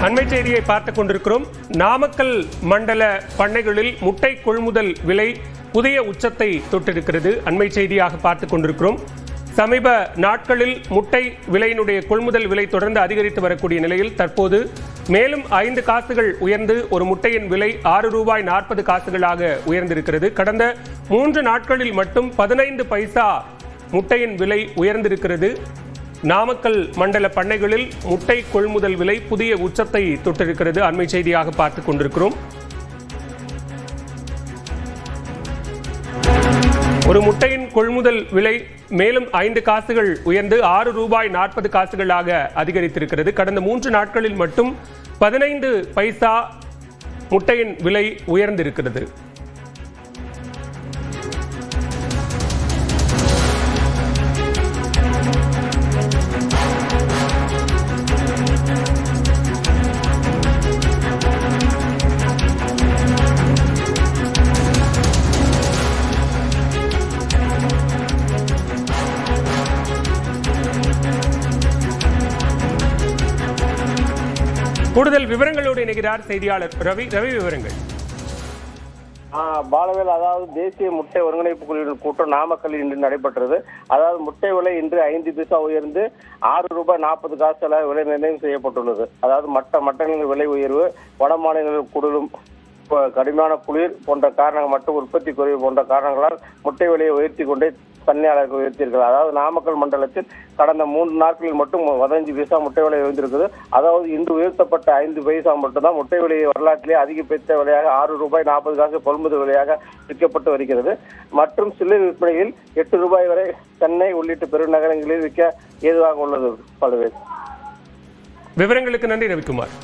அண்மை செய்தியை பார்த்துக் கொண்டிருக்கிறோம். நாமக்கல் மண்டல பண்ணைகளில் முட்டை கொள்முதல் விலை புதிய உச்சத்தை தொட்டிருக்கிறது. அண்மை செய்தியாக பார்த்துக் கொண்டிருக்கிறோம். சமீப நாட்களில் முட்டை விலையினுடைய கொள்முதல் விலை தொடர்ந்து அதிகரித்து வரக்கூடிய நிலையில் தற்போது மேலும் 5 காசுகள் உயர்ந்து ஒரு முட்டையின் விலை ₹6.40 உயர்ந்திருக்கிறது. கடந்த 3 நாட்களில் மட்டும் 15 பைசா முட்டையின் விலை உயர்ந்திருக்கிறது. நாமக்கல் மண்டல பண்ணைகளில் முட்டை கொள்முதல் விலை புதிய உச்சத்தை தொட்டிருக்கிறது. அண்மை செய்தியாக பார்த்துக் கொண்டிருக்கிறோம். ஒரு முட்டையின் கொள்முதல் விலை மேலும் 5 காசுகள் உயர்ந்து ₹6.40 அதிகரித்திருக்கிறது. கடந்த 3 நாட்களில் மட்டும் 15 பைசா முட்டையின் விலை உயர்ந்திருக்கிறது. கூடுதல் விவரங்களோடு இணைகிறார் செய்தியாளர் ரவி. விவரங்கள். பாலவேல், அதாவது தேசிய முட்டை ஒருங்கிணைப்பு குழுவின் கூட்டம் நாமக்கல்லில் இன்று நடைபெற்றது. அதாவது முட்டை விலை இன்று 5 பைசா உயர்ந்து ₹6.40 விலை நிர்ணயம் செய்யப்பட்டுள்ளது. அதாவது மட்டங்களின் விலை உயர்வு, வட மாநிலங்களில் கூடலும் கடுமையான குளிர் போன்ற காரணங்கள் மற்றும் உற்பத்தி குறைவு போன்ற காரணங்களால் முட்டை விலையை உயர்த்தி கொண்டே பண்ணையாளர்கள் உயர்த்தியிருக்கிறார். அதாவது நாமக்கல் மண்டலத்தில் கடந்த 3 நாட்களில் மட்டும் 15 பைசா முட்டை விலை உயர்ந்திருக்குது. அதாவது இன்று உயர்த்தப்பட்ட 5 பைசா மட்டும்தான் முட்டை விலையை வரலாற்றிலே அதிகபட்ச விலையாக ₹6.40 கொள்முதல் விலையாக விற்கப்பட்டு வருகிறது. மற்றும் சில்லறை விற்பனையில் ₹8 வரை சென்னை உள்ளிட்ட பெருநகரங்களில் விற்க ஏதுவாக உள்ளது. பல்வேறு விவரங்களுக்கு நன்றி ரவிக்குமார்.